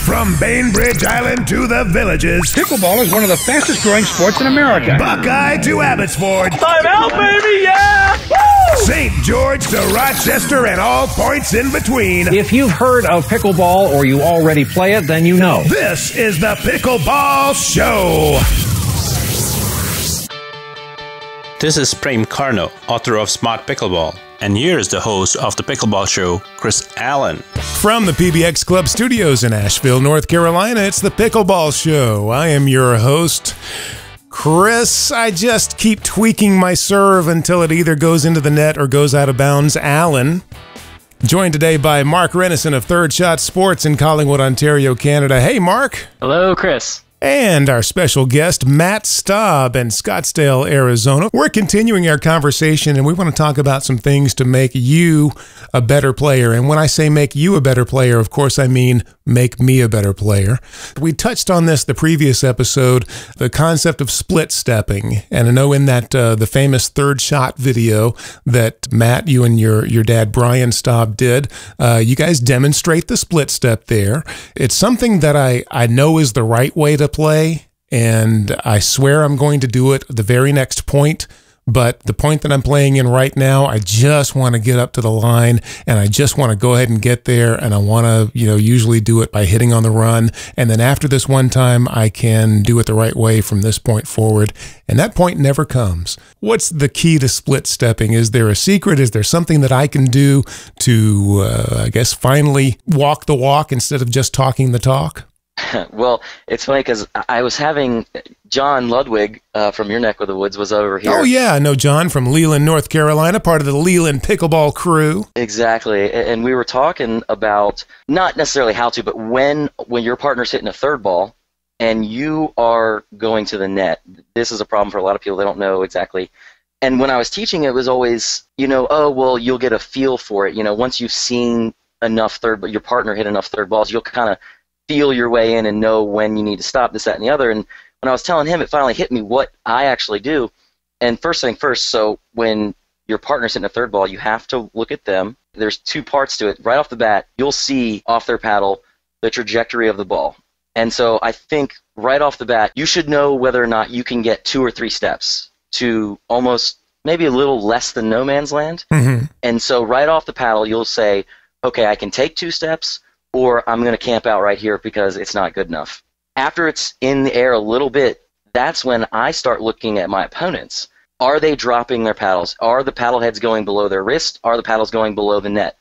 From Bainbridge Island to the Villages, Pickleball is one of the fastest growing sports in America. Buckeye to Abbotsford, Time out, baby, yeah! Woo! St. George to Rochester, and all points in between. If you've heard of pickleball or you already play it, then you know. This is the Pickleball Show. This is Prem Karno, author of Smart Pickleball. And here's the host of the Pickleball Show, Chris Allen. From the PBX Club studios in Asheville, North Carolina, it's the Pickleball Show. I am your host, Chris. I just keep tweaking my serve until it either goes into the net or goes out of bounds. Allen. Joined today by Mark Renison of Third Shot Sports in Collingwood, Ontario, Canada. Hey, Mark. Hello, Chris. And our special guest, Matt Staub in Scottsdale, Arizona. We're continuing our conversation, and we want to talk about some things to make you a better player. And when I say make you a better player, of course, I mean make me a better player. We touched on this the previous episode, the concept of split stepping. And I know in that the famous Third Shot video that Matt, you and your dad, Brian Staub, did, you guys demonstrate the split step there. It's something that I know is the right way to play, and I swear I'm going to do it the very next point. But the point that I'm playing in right now, I just want to get up to the line, and I just want to go ahead and get there, and I want to, usually do it by hitting on the run. And then after this one time, I can do it the right way from this point forward. And that point never comes. What's the key to split stepping? Is there a secret? Is there something that I can do to, finally walk the walk instead of just talking the talk? Well, it's funny because I was having John Ludwig from your neck of the woods was over here. Oh, yeah. I know John from Leland, North Carolina, part of the Leland Pickleball crew. Exactly. And we were talking about not necessarily how to, but when your partner's hitting a third ball and you are going to the net, this is a problem for a lot of people. They don't know exactly. And when I was teaching, it was always, you'll get a feel for it. Once you've seen enough your partner hit enough third balls, you'll kind of feel your way in and know when you need to stop, this, that, and the other. And when I was telling him, it finally hit me what I actually do. And first thing first, so when your partner's hitting a third ball, you have to look at them. There's two parts to it. Right off the bat, you'll see off their paddle the trajectory of the ball. And so I think right off the bat, you should know whether or not you can get 2 or 3 steps to almost maybe a little less than no man's land. Mm-hmm. And so right off the paddle, you'll say, okay, I can take 2 steps, or I'm going to camp out right here because it's not good enough. After it's in the air a little bit, that's when I start looking at my opponents. Are they dropping their paddles? Are the paddle heads going below their wrist? Are the paddles going below the net?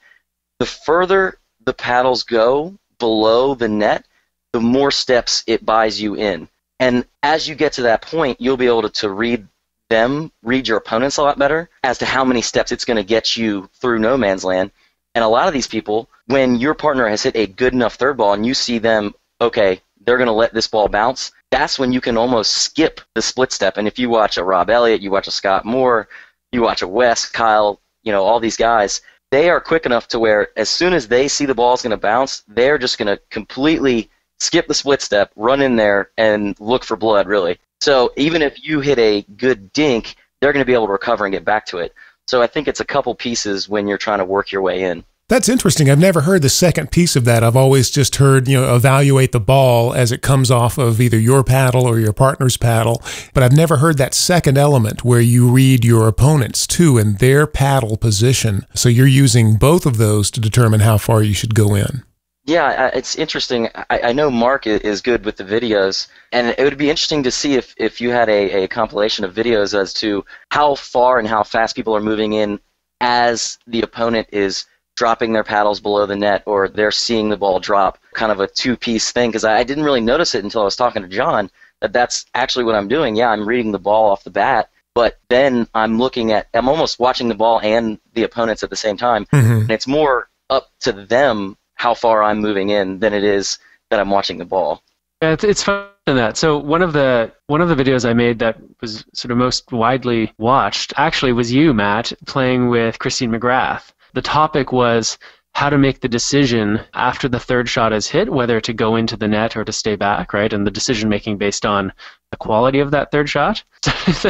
The further the paddles go below the net, the more steps it buys you in. And as you get to that point, you'll be able to read your opponents a lot better as to how many steps it's going to get you through no man's land. And a lot of these people, when your partner has hit a good enough third ball and you see them, okay, they're going to let this ball bounce, that's when you can almost skip the split step. And if you watch a Rob Elliott, you watch a Scott Moore, you watch a Wes, Kyle, all these guys, they are quick enough to where as soon as they see the ball's going to bounce, they're just going to completely skip the split step, run in there, and look for blood, really. So even if you hit a good dink, they're going to be able to recover and get back to it. So I think it's a couple pieces when you're trying to work your way in. That's interesting. I've never heard the second piece of that. I've always just heard, evaluate the ball as it comes off of either your paddle or your partner's paddle. But I've never heard that second element where you read your opponents too and their paddle position. So you're using both of those to determine how far you should go in. Yeah, it's interesting. I know Mark is good with the videos, and it would be interesting to see if you had a compilation of videos as to how far and how fast people are moving in as the opponent is dropping their paddles below the net or they're seeing the ball drop, kind of a two-piece thing, because I didn't really notice it until I was talking to John, that's actually what I'm doing. Yeah, I'm reading the ball off the bat, but then I'm almost watching the ball and the opponents at the same time, and it's more up to them how far I'm moving in than it is that I'm watching the ball. Yeah, it's fun in that. So one of the videos I made that was sort of most widely watched actually was you, Matt, playing with Christine McGrath. The topic was how to make the decision after the third shot is hit, whether to go into the net or to stay back, right? And the decision making based on the quality of that third shot.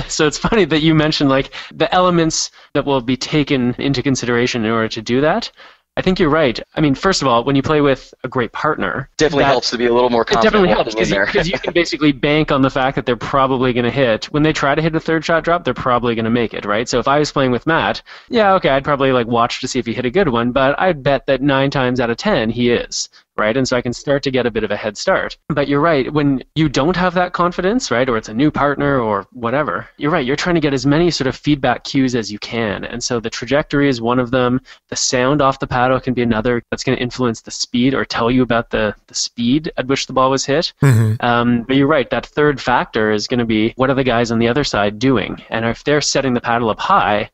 So it's funny that you mentioned like the elements that will be taken into consideration in order to do that. I think you're right. I mean, first of all, when you play with a great partner, Definitely helps to be a little more it confident. definitely helps walking in there. because you can basically bank on the fact that they're probably going to hit. When they try to hit a third shot drop, they're probably going to make it, right? So if I was playing with Matt, yeah, okay, I'd probably like watch to see if he hit a good one, but I'd bet that 9 times out of 10 he is, right? And so I can start to get a bit of a head start. But you're right, when you don't have that confidence, right, or it's a new partner or whatever, you're right, you're trying to get as many sort of feedback cues as you can. And so the trajectory is one of them. The sound off the paddle can be another that's going to influence the speed or tell you about the speed at which the ball was hit. But you're right, that third factor is going to be what are the guys on the other side doing? And if they're setting the paddle up high,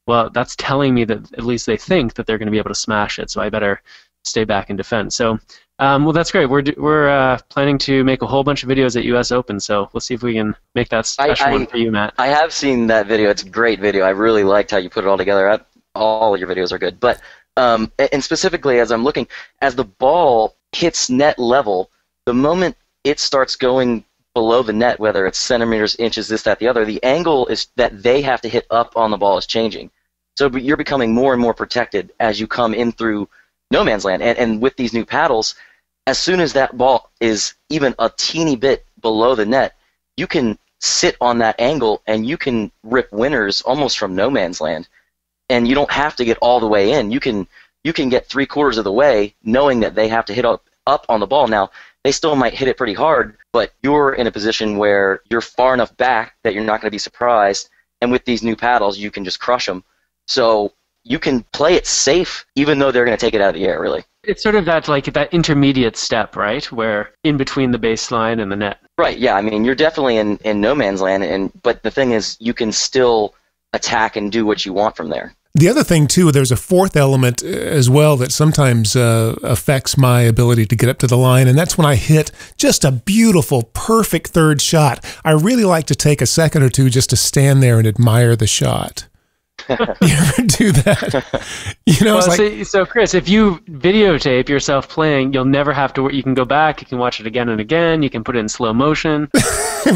well, that's telling me that at least they think that they're going to be able to smash it, so I better stay back and defend. So, well, that's great. We're planning to make a whole bunch of videos at US Open, so we'll see if we can make that special one for you, Matt. I have seen that video. It's a great video. I really liked how you put it all together. All of your videos are good. But and specifically, as I'm looking, as the ball hits net level, the moment it starts going below the net, whether it's centimeters, inches, this, that, the other, the angle is that they have to hit up on the ball is changing. So you're becoming more and more protected as you come in through no man's land. And with these new paddles, as soon as that ball is even a teeny bit below the net, you can sit on that angle and you can rip winners almost from no man's land. And you don't have to get all the way in. You can get 3/4 of the way knowing that they have to hit up on the ball. Now, they still might hit it pretty hard, but you're in a position where you're far enough back that you're not going to be surprised. And with these new paddles, you can just crush them. So you can play it safe, even though they're going to take it out of the air, really. It's sort of that intermediate step, right, where in between the baseline and the net. Right, yeah. I mean, you're definitely in no man's land, but the thing is, you can still attack and do what you want from there. The other thing, too, there's a fourth element as well that sometimes affects my ability to get up to the line, and that's when I hit just a beautiful, perfect third shot. I really like to take a second or two just to stand there and admire the shot. You ever do that? You know, well, it's like, so Chris, if you videotape yourself playing, you'll never have to. You can go back, you can watch it again and again, you can put it in slow motion.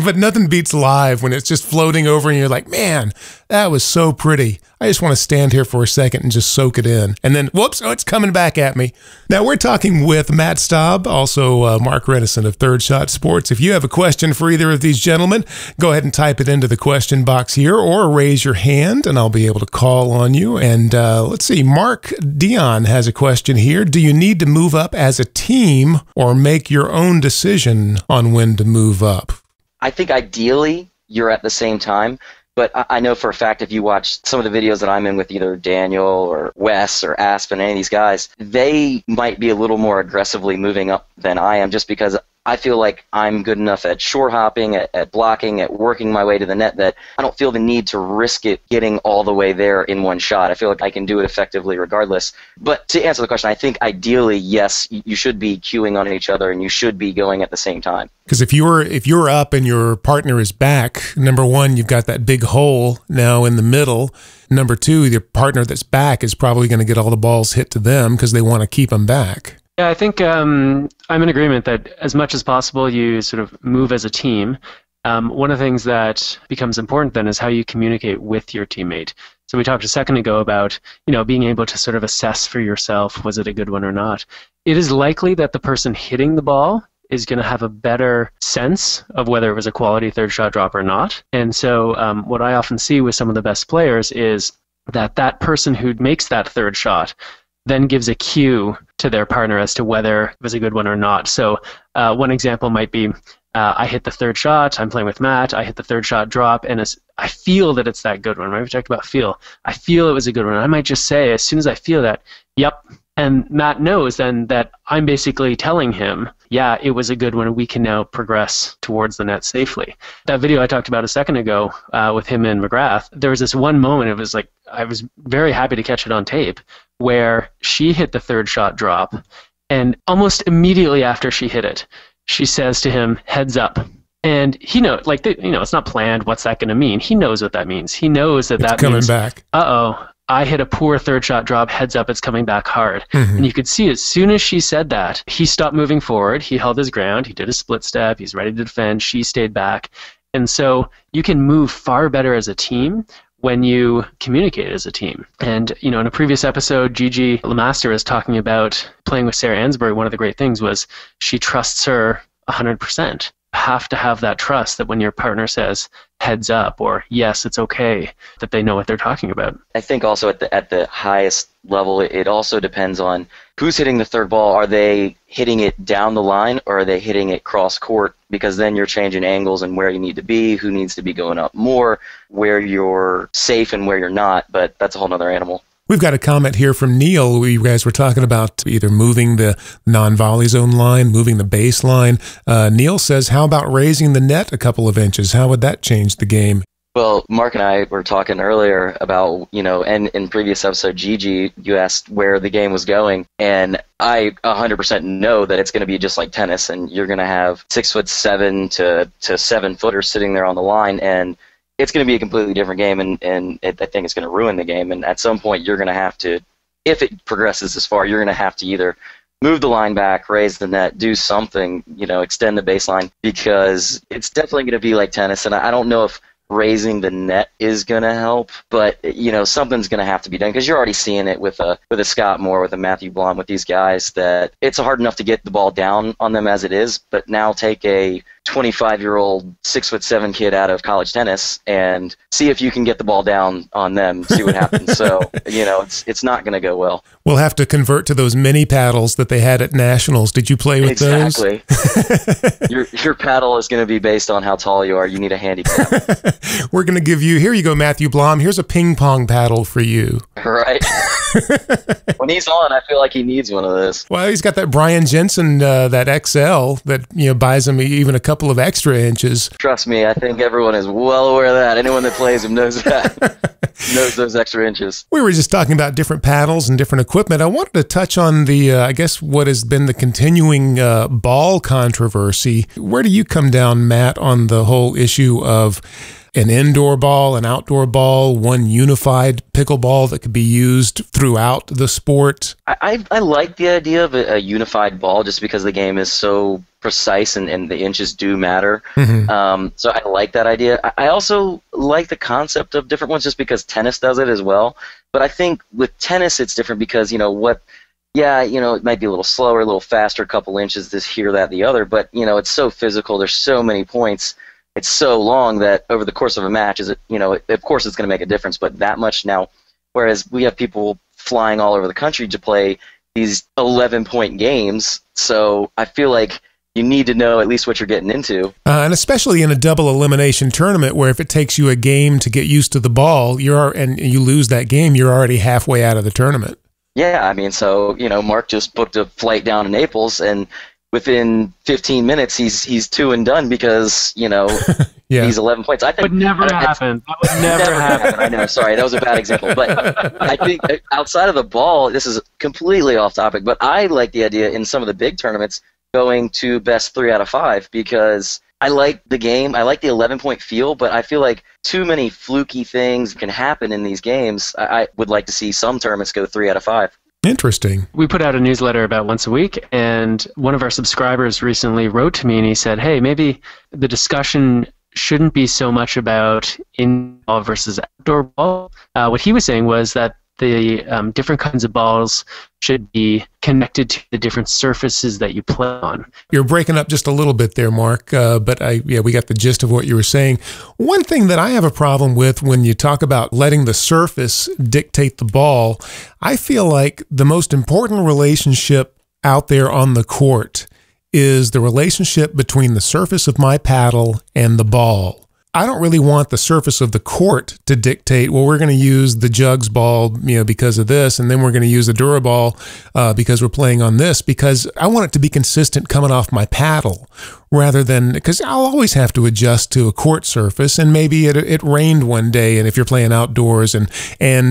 But nothing beats live when it's just floating over and you're like, man, that was so pretty. I just want to stand here for a second and just soak it in. And then, whoops, oh, it's coming back at me. Now, we're talking with Matt Staub, also Mark Redison of Third Shot Sports. If you have a question for either of these gentlemen, go ahead and type it into the question box here or raise your hand and I'll be able to call on you. And let's see, Mark Dion has a question here. Do you need to move up as a team or make your own decision on when to move up? I think ideally you're at the same time, but I know for a fact if you watch some of the videos that I'm in with either Daniel or Wes or Aspen, any of these guys, they might be a little more aggressively moving up than I am just because I feel like I'm good enough at shore hopping, at blocking, at working my way to the net that I don't feel the need to risk it getting all the way there in one shot. I feel like I can do it effectively regardless. But to answer the question, I think ideally, yes, you should be queuing on each other and you should be going at the same time. Because if you're up and your partner is back, number one, you've got that big hole now in the middle. Number two, your partner that's back is probably going to get all the balls hit to them because they want to keep them back. Yeah, I think I'm in agreement that as much as possible you sort of move as a team. One of the things that becomes important then is how you communicate with your teammate. So we talked a second ago about, being able to sort of assess for yourself, was it a good one or not? It is likely that the person hitting the ball is going to have a better sense of whether it was a quality third shot drop or not. And so what I often see with some of the best players is that person who makes that third shot then gives a cue to their partner as to whether it was a good one or not. So one example might be, I hit the third shot, I'm playing with Matt, I hit the third shot drop, and I feel that it's that good one, right? We talked about feel. I feel it was a good one. I might just say, as soon as I feel that, yep. And Matt knows then that I'm basically telling him, yeah, it was a good one, we can now progress towards the net safely. That video I talked about a second ago with him and McGrath, there was this one moment, it was like, I was very happy to catch it on tape, where she hit the third shot drop, and almost immediately after she hit it, she says to him, heads up. And he knows, it's not planned, what's that going to mean? He knows what that means. He knows that it's that coming means, back. Uh-oh, I hit a poor third shot drop, heads up, it's coming back hard. Mm-hmm. And you could see as soon as she said that, he stopped moving forward, he held his ground, he did a split step, he's ready to defend, she stayed back. And so you can move far better as a team when you communicate as a team. And, in a previous episode, Gigi Lemaster was talking about playing with Sarah Ansbury. One of the great things was she trusts her 100%. You have to have that trust that when your partner says heads up or yes, it's okay, that they know what they're talking about. I think also at the highest level, it also depends on who's hitting the third ball. Are they hitting it down the line or are they hitting it cross court? Because then you're changing angles and where you need to be, who needs to be going up more, where you're safe and where you're not. But that's a whole other animal. We've got a comment here from Neil. You guys were talking about either moving the non-volley zone line, moving the baseline. Neil says, how about raising the net a couple of inches? How would that change the game? Well, Mark and I were talking earlier about, and in previous episode, Gigi, you asked where the game was going, and I 100% know that it's going to be just like tennis, and you're going to have 6'7" to 7 footers sitting there on the line, and it's going to be a completely different game, and I think it's going to ruin the game. And at some point, you're going to have to, if it progresses this far, you're going to have to either move the line back, raise the net, do something, extend the baseline, because it's definitely going to be like tennis. And I don't know if raising the net is going to help, but something's going to have to be done, because you're already seeing it with a Scott Moore, with a Matthew Blom, with these guys, that it's hard enough to get the ball down on them as it is. But now take a 25-year-old 6'7" kid out of college tennis and see if you can get the ball down on them, see what happens. So it's not going to go well. We'll have to convert to those mini paddles that they had at nationals. Did you play with those? Exactly. Your paddle is going to be based on how tall you are. You need a handicap. We're going to give you, here you go, Matthew Blom. Here's a ping pong paddle for you. Right. When he's on, I feel like he needs one of this. Well, he's got that Brian Jensen, that XL that buys him even a couple of extra inches. Trust me, I think everyone is well aware of that. Anyone that plays him knows that. Knows those extra inches. We were just talking about different paddles and different equipment. I wanted to touch on the, I guess, what has been the continuing ball controversy. Where do you come down, Matt, on the whole issue of an indoor ball, an outdoor ball, one unified pickleball that could be used throughout the sport? I like the idea of a unified ball, just because the game is so precise and the inches do matter. Mm-hmm. So I like that idea. I also like the concept of different ones, just because tennis does it as well. But I think with tennis it's different because, it might be a little slower, a little faster, a couple inches, this, here, that, the other. But, it's so physical. There's so many points. It's so long that over the course of a match, of course it's going to make a difference, but that much now. Whereas we have people flying all over the country to play these 11-point games, so I feel like you need to know at least what you're getting into. And especially in a double elimination tournament, where if it takes you a game to get used to the ball, and you lose that game, you're already halfway out of the tournament. Yeah, so Mark just booked a flight down to Naples, and within 15 minutes, he's 2 and done because, yeah. He's 11 points. That would never happen. That would never happen. I know, sorry, that was a bad example. But I think outside of the ball, this is completely off topic, but I like the idea in some of the big tournaments going to best 3 out of 5, because I like the game. I like the 11-point feel, but I feel like too many fluky things can happen in these games. I would like to see some tournaments go 3 out of 5. Interesting. We put out a newsletter about once a week, and one of our subscribers recently wrote to me and he said, hey, maybe the discussion shouldn't be so much about indoor versus outdoor ball. What he was saying was that the different kinds of balls should be connected to the different surfaces that you play on. You're breaking up just a little bit there, Mark, but we got the gist of what you were saying. One thing that I have a problem with when you talk about letting the surface dictate the ball, I feel like the most important relationship out there on the court is the relationship between the surface of my paddle and the ball. I don't really want the surface of the court to dictate, well, we're going to use the jugs ball, because of this, and then we're going to use the Duraball because we're playing on this, because I want it to be consistent coming off my paddle, rather than, because I'll always have to adjust to a court surface, and maybe it rained one day, and if you're playing outdoors and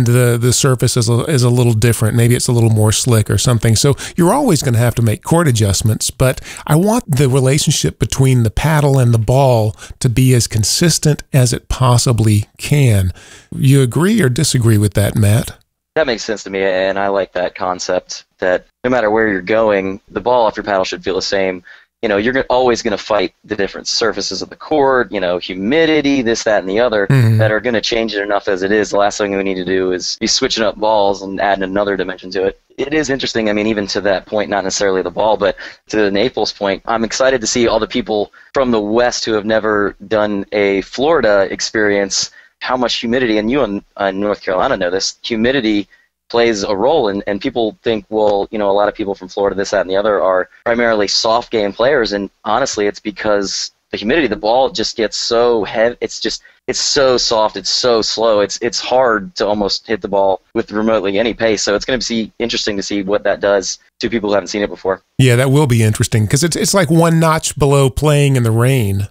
the surface is a little different, maybe it's a little more slick or something, so you're always going to have to make court adjustments, but I want the relationship between the paddle and the ball to be as consistent as it possibly can. You agree or disagree with that, Matt? That makes sense to me, and I like that concept that no matter where you're going, the ball off your paddle should feel the same. you're always going to fight the different surfaces of the court, humidity, this, that, and the other, that are going to change it enough as it is. The last thing we need to do is be switching up balls and adding another dimension to it. It is interesting, even to that point, not necessarily the ball, but to the Naples point, I'm excited to see all the people from the West who have never done a Florida experience, how much humidity, and you in North Carolina know this, humidity plays a role, and people think, well, a lot of people from Florida, this, that, and the other, are primarily soft game players, and honestly, it's because the humidity, the ball just gets so heavy, it's so soft, it's so slow, it's hard to almost hit the ball with remotely any pace, so it's going to be interesting to see what that does to people who haven't seen it before. Yeah, that will be interesting, because it's like one notch below playing in the rain.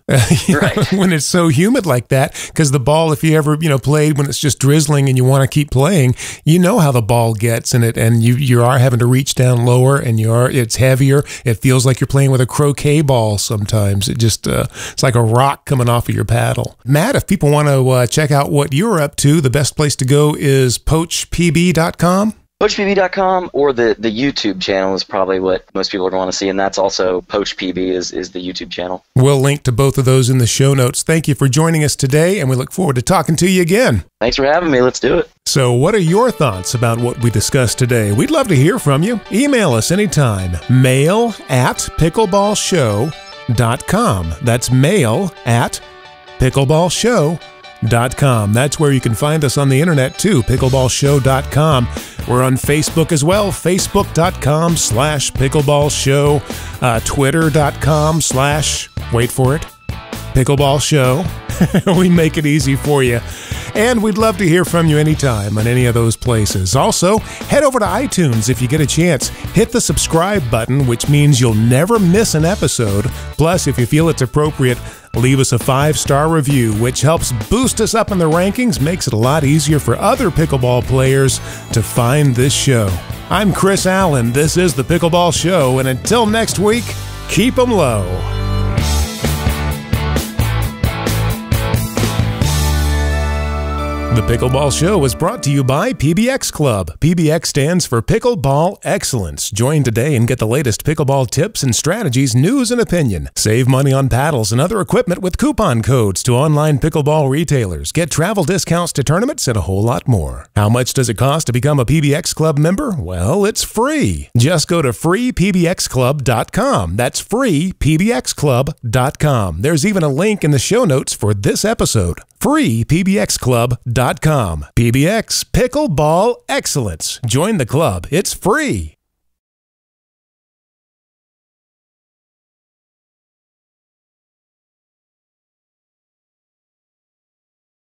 Right. When it's so humid like that, because the ball, if you ever played when it's just drizzling and you want to keep playing, how the ball gets in it, and you are having to reach down lower, and it's heavier. It feels like you're playing with a croquet ball sometimes. It just it's like a rock coming off of your paddle. Matt, if people want to check out what you're up to, the best place to go is poachpb.com. PoachPB.com, or the YouTube channel is probably what most people are going to want to see, and that's also PoachPB is the YouTube channel. We'll link to both of those in the show notes. Thank you for joining us today, and we look forward to talking to you again. Thanks for having me. Let's do it. So what are your thoughts about what we discussed today? We'd love to hear from you. Email us anytime. mail@pickleballshow.com. That's mail@pickleballshow.com. That's where you can find us on the internet too, pickleballshow.com. We're on Facebook as well, facebook.com/pickleballshow, twitter.com/wait for it, pickleballshow. We make it easy for you. And we'd love to hear from you anytime on any of those places. Also, head over to iTunes if you get a chance. Hit the subscribe button, which means you'll never miss an episode. Plus, if you feel it's appropriate, leave us a 5-star review, which helps boost us up in the rankings, makes it a lot easier for other pickleball players to find this show. I'm Chris Allen. This is The Pickleball Show, and until next week, keep 'em low. The Pickleball Show is brought to you by PBX Club. PBX stands for Pickleball Excellence. Join today and get the latest pickleball tips and strategies, news and opinion. Save money on paddles and other equipment with coupon codes to online pickleball retailers. Get travel discounts to tournaments and a whole lot more. How much does it cost to become a PBX Club member? Well, it's free. Just go to freepbxclub.com. That's freepbxclub.com. There's even a link in the show notes for this episode. freepbxclub.com. PBX Pickleball Excellence. Join the club. It's free.